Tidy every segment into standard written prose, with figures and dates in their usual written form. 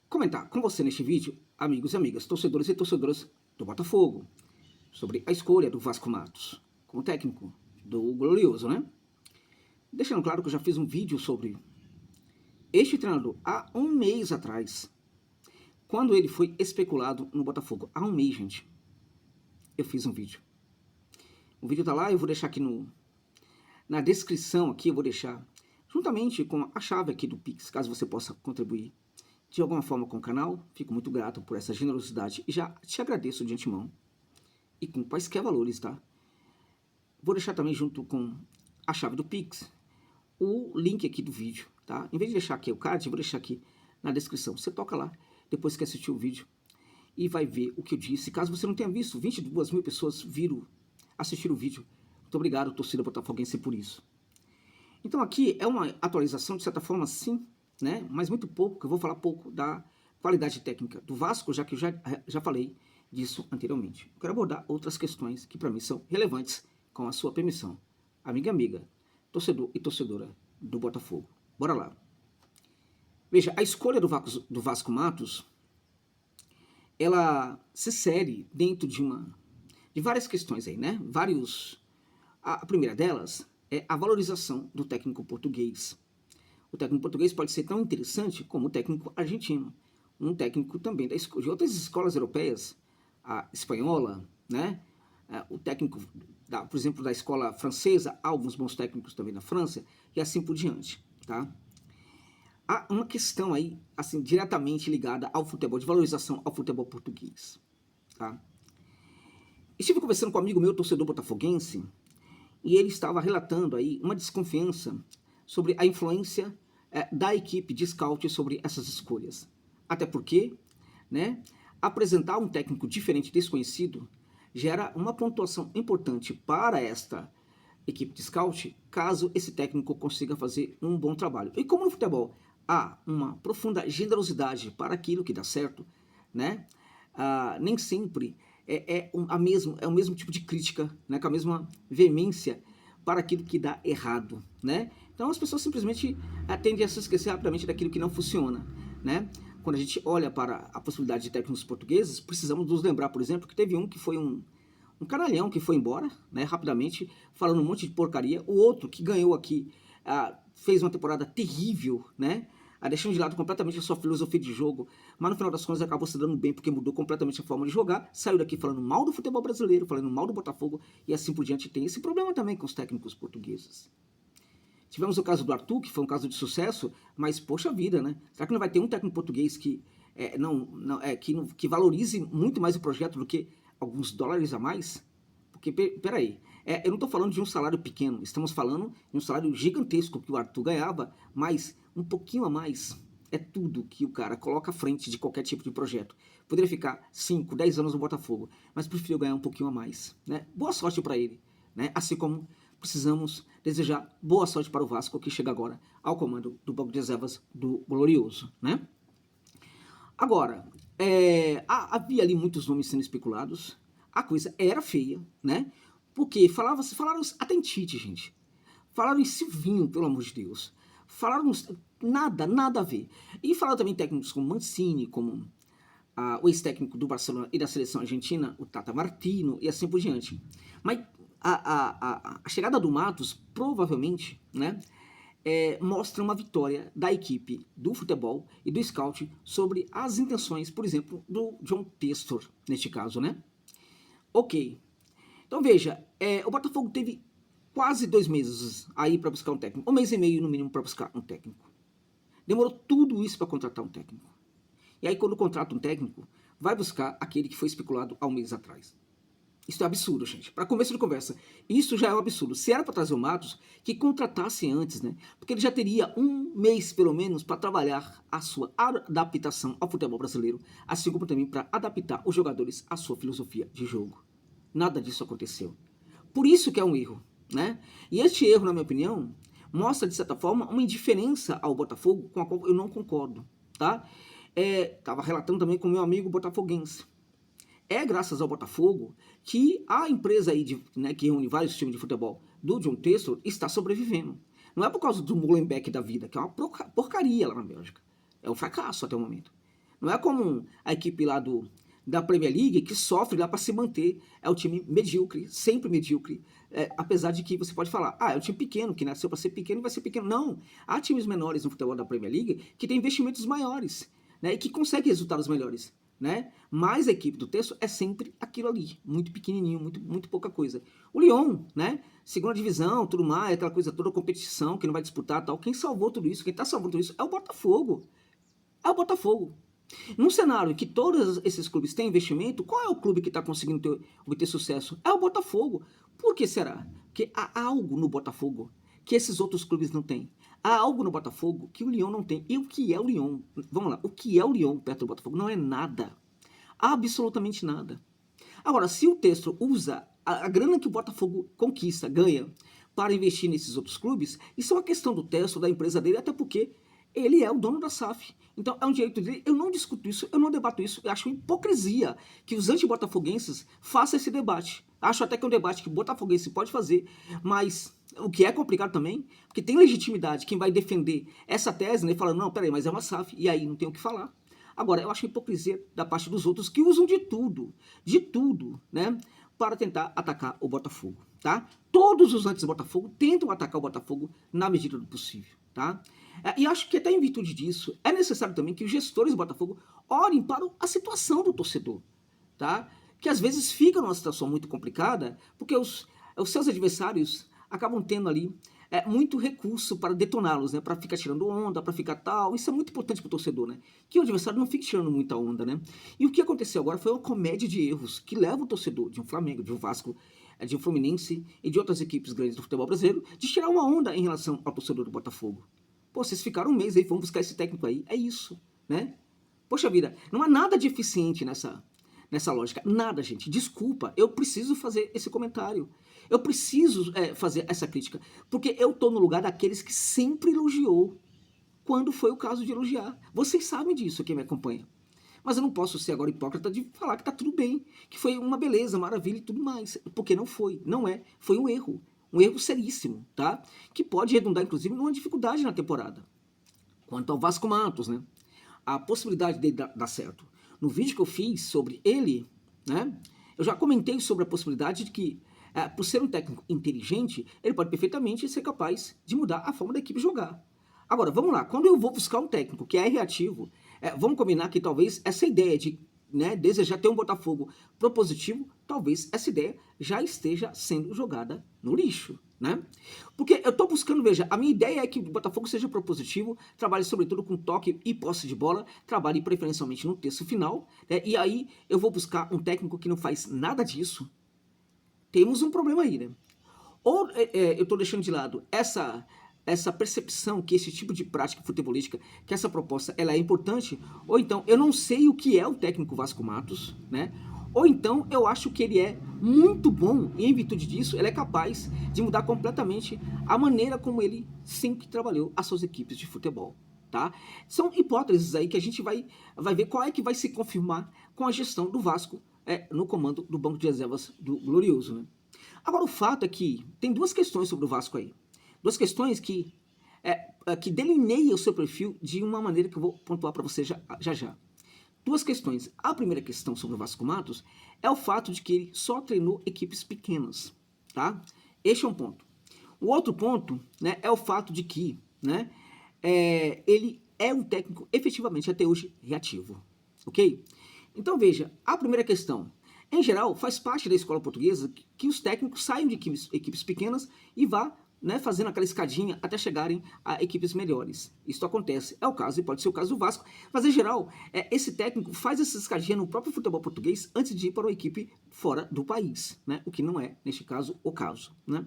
comentar com você neste vídeo, amigos e amigas, torcedores e torcedoras do Botafogo, sobre a escolha do Vasco Matos como técnico do Glorioso, né? Deixando claro que eu já fiz um vídeo sobre este treinador há um mês atrás, quando ele foi especulado no Botafogo. Há um mês, gente, eu fiz um vídeo. O vídeo tá lá, eu vou deixar aqui na descrição, aqui eu vou deixar, juntamente com a chave aqui do Pix, caso você possa contribuir de alguma forma com o canal. Fico muito grato por essa generosidade e já te agradeço de antemão. E com quaisquer valores, tá? Vou deixar também junto com a chave do Pix o link aqui do vídeo, tá? Em vez de deixar aqui o card, eu vou deixar aqui na descrição. Você toca lá, depois que assistir o vídeo, e vai ver o que eu disse. Caso você não tenha visto, 22 mil pessoas assistiram o vídeo. Muito obrigado, torcida botafoguense, por isso. Então aqui é uma atualização, de certa forma, sim, né? Mas muito pouco, que eu vou falar pouco da qualidade técnica do Vasco, já que eu já falei disso anteriormente. Eu quero abordar outras questões que para mim são relevantes, com a sua permissão. Amiga e amiga, torcedor e torcedora do Botafogo. Bora lá. Veja, a escolha do Vasco Matos, ela se insere dentro de várias questões aí, né? A primeira delas é a valorização do técnico português. O técnico português pode ser tão interessante como o técnico argentino, um técnico também de outras escolas europeias, a espanhola, né? O técnico, por exemplo, da escola francesa, há alguns bons técnicos também na França, e assim por diante, tá? Há uma questão aí, assim, diretamente ligada ao futebol, de valorização ao futebol português, tá? Estive conversando com um amigo meu, torcedor botafoguense, e ele estava relatando aí uma desconfiança sobre a influência da equipe de scout sobre essas escolhas. Até porque, né, apresentar um técnico diferente, desconhecido, gera uma pontuação importante para esta equipe de scout, caso esse técnico consiga fazer um bom trabalho. E como no futebol há uma profunda generosidade para aquilo que dá certo, né, nem sempre é o mesmo tipo de crítica, né, com a mesma veemência para aquilo que dá errado, né? Então as pessoas simplesmente tendem a se esquecer rapidamente daquilo que não funciona, né? Quando a gente olha para a possibilidade de técnicos portugueses, precisamos nos lembrar, por exemplo, que teve um que foi um canalhão que foi embora, né, rapidamente, falando um monte de porcaria. O outro que ganhou aqui, fez uma temporada terrível, né, deixando de lado completamente a sua filosofia de jogo, mas no final das contas acabou se dando bem porque mudou completamente a forma de jogar, saiu daqui falando mal do futebol brasileiro, falando mal do Botafogo e assim por diante. Tem esse problema também com os técnicos portugueses. Tivemos o caso do Arthur, que foi um caso de sucesso, mas poxa vida, né? Será que não vai ter um técnico português que que valorize muito mais o projeto do que alguns dólares a mais? Porque, peraí, eu não estou falando de um salário pequeno, estamos falando de um salário gigantesco que o Arthur ganhava, mas um pouquinho a mais é tudo que o cara coloca à frente de qualquer tipo de projeto. Poderia ficar 5, 10 anos no Botafogo, mas preferiu ganhar um pouquinho a mais, né? Boa sorte para ele, né? Assim como precisamos desejar boa sorte para o Vasco, que chega agora ao comando do banco de reservas do Glorioso, né? Agora, havia ali muitos nomes sendo especulados, a coisa era feia, né? Porque falaram até em Tite, gente. Falaram em Silvinho, pelo amor de Deus. Falaram nada a ver. E falaram também técnicos como Mancini, como o ex-técnico do Barcelona e da seleção argentina, o Tata Martino, e assim por diante. Mas a chegada do Matos, provavelmente, né, mostra uma vitória da equipe do futebol e do scout sobre as intenções, por exemplo, do John Textor, neste caso, né? Ok. Então veja, o Botafogo teve quase 2 meses aí para buscar um técnico, 1 mês e meio no mínimo para buscar um técnico. Demorou tudo isso para contratar um técnico. E aí quando contrata um técnico, vai buscar aquele que foi especulado há 1 mês atrás. Isso é absurdo, gente. Para começo de conversa, isso já é um absurdo. Se era para trazer o Matos, que contratasse antes, né? Porque ele já teria 1 mês, pelo menos, para trabalhar a sua adaptação ao futebol brasileiro, assim como também para adaptar os jogadores à sua filosofia de jogo. Nada disso aconteceu. Por isso que é um erro, né? E este erro, na minha opinião, mostra, de certa forma, uma indiferença ao Botafogo com a qual eu não concordo, tá? Estava relatando também com o meu amigo botafoguense. É graças ao Botafogo que a empresa aí que reúne vários times de futebol do John Textor está sobrevivendo. Não é por causa do Molenbeek da vida, que é uma porcaria lá na Bélgica. É um fracasso até o momento. Não é como a equipe lá da Premier League que sofre lá para se manter. É um time medíocre, sempre medíocre. Apesar de que você pode falar, é um time pequeno, que nasceu para ser pequeno e vai ser pequeno. Não, há times menores no futebol da Premier League que têm investimentos maiores, né, e que conseguem resultados melhores. Né? Mas a equipe do texto é sempre aquilo ali, muito pequenininho, muito pouca coisa. O Lyon, né? Segunda divisão, tudo mais, aquela coisa toda, competição, que não vai disputar tal. Quem salvou tudo isso, quem está salvando tudo isso é o Botafogo. É o Botafogo. Num cenário em que todos esses clubes têm investimento, qual é o clube que está conseguindo obter sucesso? É o Botafogo. Por que será? Porque há algo no Botafogo que esses outros clubes não têm. Há algo no Botafogo que o Lyon não tem. E o que é o Lyon? Vamos lá, o que é o Lyon perto do Botafogo? Não é nada. Absolutamente nada. Agora, se o texto usa a grana que o Botafogo conquista, ganha, para investir nesses outros clubes, isso é uma questão do texto, da empresa dele, até porque ele é o dono da SAF. Então é um direito dele. Eu não discuto isso, eu não debato isso. Eu acho hipocrisia que os antibotafoguenses façam esse debate. Acho até que é um debate que o botafoguense pode fazer, mas o que é complicado também, porque tem legitimidade quem vai defender essa tese, né, falando, não, peraí, mas é uma SAF, e aí não tem o que falar. Agora, eu acho hipocrisia da parte dos outros que usam de tudo, né, para tentar atacar o Botafogo, tá? Todos os anti-Botafogo tentam atacar o Botafogo na medida do possível, tá? E acho que até em virtude disso, é necessário também que os gestores do Botafogo olhem para a situação do torcedor, tá? Que às vezes fica numa situação muito complicada, porque os seus adversários acabam tendo ali muito recurso para detoná-los, né? Para ficar tirando onda, para ficar tal. Isso é muito importante para o torcedor, né? Que o adversário não fique tirando muita onda, né? E o que aconteceu agora foi uma comédia de erros que leva o torcedor de um Flamengo, de um Vasco, de um Fluminense e de outras equipes grandes do futebol brasileiro de tirar uma onda em relação ao torcedor do Botafogo. Pô, vocês ficaram um mês aí, vamos buscar esse técnico aí. É isso, né? Poxa vida, não há nada de eficiente nessa lógica. Nada, gente. Desculpa, eu preciso fazer esse comentário. Eu preciso fazer essa crítica, porque eu estou no lugar daqueles que sempre elogiou, quando foi o caso de elogiar. Vocês sabem disso, quem me acompanha. Mas eu não posso ser agora hipócrita de falar que está tudo bem, que foi uma beleza, maravilha e tudo mais, porque não foi, não é. Foi um erro seríssimo, tá? Que pode redundar, inclusive, numa dificuldade na temporada. Quanto ao Vasco Matos, né? A possibilidade dele dar certo. No vídeo que eu fiz sobre ele, né? Eu já comentei sobre a possibilidade de que, por ser um técnico inteligente, ele pode perfeitamente ser capaz de mudar a forma da equipe jogar. Agora, vamos lá. Quando eu vou buscar um técnico que é reativo, vamos combinar que talvez essa ideia de desejar ter um Botafogo propositivo, talvez essa ideia já esteja sendo jogada no lixo, né? Porque eu estou buscando, veja, a minha ideia é que o Botafogo seja propositivo, trabalhe sobretudo com toque e posse de bola, trabalhe preferencialmente no terço final, né? E aí eu vou buscar um técnico que não faz nada disso. Temos um problema aí, né? Ou eu estou deixando de lado essa percepção que esse tipo de prática futebolística, que essa proposta ela é importante, ou então eu não sei o que é o técnico Vasco Matos, né? Ou então eu acho que ele é muito bom e em virtude disso ele é capaz de mudar completamente a maneira como ele sempre trabalhou as suas equipes de futebol, tá? São hipóteses aí que a gente vai ver qual é que vai se confirmar com a gestão do Vasco no comando do banco de reservas do Glorioso, né? Agora o fato é que tem duas questões sobre o Vasco aí. Duas questões que delineiam o seu perfil de uma maneira que eu vou pontuar para você já. Duas questões. A primeira questão sobre o Vasco Matos é o fato de que ele só treinou equipes pequenas, tá? Este é um ponto. O outro ponto, né, é o fato de que, né, ele é um técnico efetivamente até hoje reativo, ok? Então veja, a primeira questão. Em geral, faz parte da escola portuguesa que os técnicos saiam de equipes pequenas e vá, né, fazendo aquela escadinha até chegarem a equipes melhores. Isso acontece. É o caso, e pode ser o caso do Vasco, mas em geral, esse técnico faz essa escadinha no próprio futebol português antes de ir para uma equipe fora do país, né? O que não é, neste caso, o caso, né?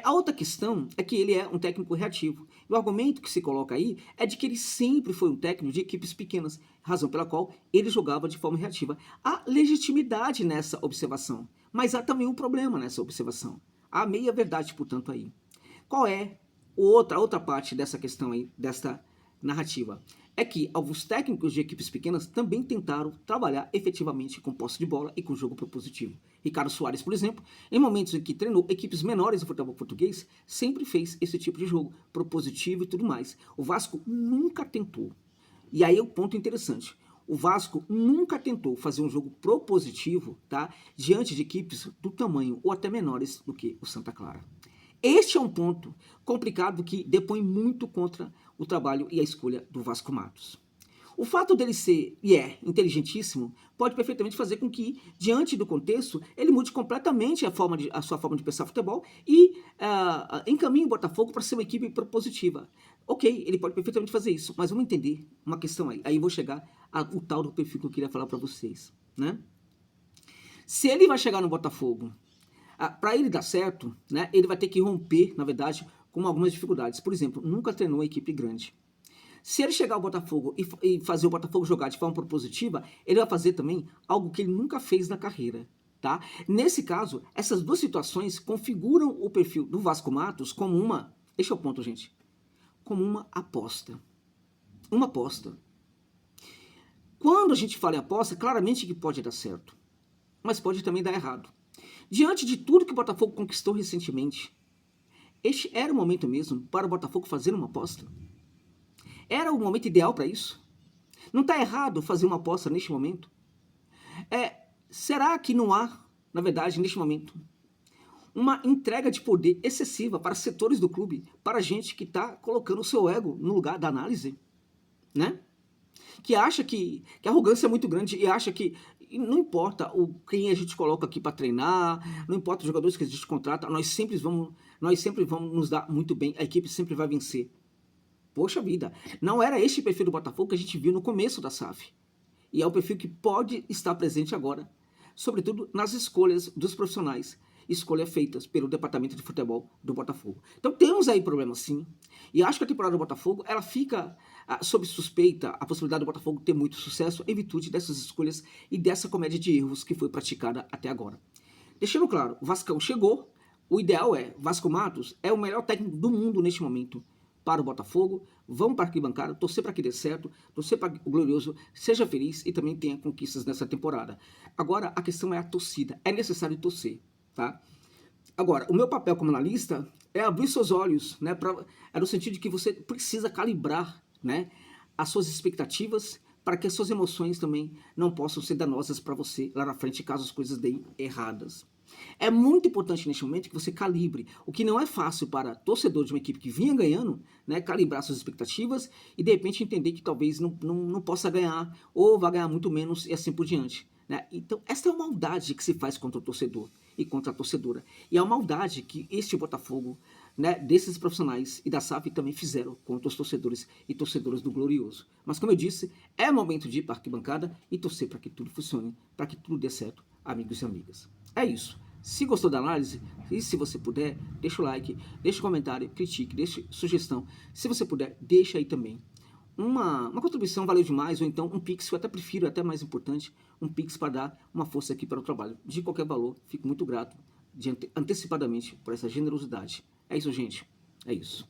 A outra questão é que ele é um técnico reativo. E o argumento que se coloca aí é de que ele sempre foi um técnico de equipes pequenas, razão pela qual ele jogava de forma reativa. Há legitimidade nessa observação, mas há também um problema nessa observação. Há meia-verdade, portanto, aí. Qual é a outra parte dessa questão aí, desta narrativa? É que alguns técnicos de equipes pequenas também tentaram trabalhar efetivamente com posse de bola e com jogo propositivo. Ricardo Soares, por exemplo, em momentos em que treinou equipes menores do futebol português, sempre fez esse tipo de jogo propositivo e tudo mais. O Vasco nunca tentou. E aí é o ponto interessante. o Vasco nunca tentou fazer um jogo propositivo, tá, diante de equipes do tamanho ou até menores do que o Santa Clara. Este é um ponto complicado que depõe muito contra o trabalho e a escolha do Vasco Matos. O fato dele ser, inteligentíssimo, pode perfeitamente fazer com que, diante do contexto, ele mude completamente a sua forma de pensar futebol e encaminhe o Botafogo para ser uma equipe propositiva. Ok, ele pode perfeitamente fazer isso, mas vamos entender uma questão aí. Aí eu vou chegar ao tal do perfil que eu queria falar para vocês, né? Se ele vai chegar no Botafogo, para ele dar certo, né, ele vai ter que romper, na verdade, com algumas dificuldades. Por exemplo, nunca treinou uma equipe grande. Se ele chegar ao Botafogo e fazer o Botafogo jogar de forma propositiva, ele vai fazer também algo que ele nunca fez na carreira, tá? Nesse caso, essas duas situações configuram o perfil do Vasco Matos como uma, esse é o ponto, gente, como uma aposta. Uma aposta. Quando a gente fala em aposta, claramente que pode dar certo, mas pode também dar errado. Diante de tudo que o Botafogo conquistou recentemente, este era o momento mesmo para o Botafogo fazer uma aposta? Era o momento ideal para isso? Não está errado fazer uma aposta neste momento? Será que não há, na verdade, neste momento, uma entrega de poder excessiva para setores do clube, para gente que está colocando o seu ego no lugar da análise, né? Que acha que a arrogância é muito grande e acha que não importa quem a gente coloca aqui para treinar, não importa os jogadores que a gente contrata, nós sempre vamos nos dar muito bem, a equipe sempre vai vencer. Poxa vida, não era este perfil do Botafogo que a gente viu no começo da SAF. E é o perfil que pode estar presente agora, sobretudo nas escolhas dos profissionais, escolhas feitas pelo departamento de futebol do Botafogo. Então temos aí problemas sim, e acho que a temporada do Botafogo, ela fica sob suspeita, a possibilidade do Botafogo ter muito sucesso em virtude dessas escolhas e dessa comédia de erros que foi praticada até agora. Deixando claro, o Vascão chegou, o ideal Vasco Matos é o melhor técnico do mundo neste momento, para o Botafogo, vamos para a arquibancada, torcer para que dê certo, torcer para que o Glorioso seja feliz e também tenha conquistas nessa temporada. Agora, a questão é a torcida, é necessário torcer, tá? Agora, o meu papel como analista é abrir seus olhos, né, é no sentido de que você precisa calibrar, né, as suas expectativas para que as suas emoções também não possam ser danosas para você lá na frente, caso as coisas deem erradas. É muito importante neste momento que você calibre, o que não é fácil para torcedor de uma equipe que vinha ganhando, né, calibrar suas expectativas e de repente entender que talvez não possa ganhar ou vai ganhar muito menos e assim por diante. Né? Então essa é uma maldade que se faz contra o torcedor e contra a torcedora. E é uma maldade que este Botafogo, né, desses profissionais e da SAF também fizeram contra os torcedores e torcedoras do Glorioso. Mas como eu disse, é momento de ir para a arquibancada e torcer para que tudo funcione, para que tudo dê certo, amigos e amigas. É isso. Se gostou da análise, e se você puder, deixa o like, deixa o comentário, critique, deixe sugestão. Se você puder, deixa aí também uma contribuição, valeu demais, ou então um Pix, eu até prefiro, até mais importante, um Pix para dar uma força aqui para o trabalho. De qualquer valor, fico muito grato antecipadamente por essa generosidade. É isso, gente. É isso.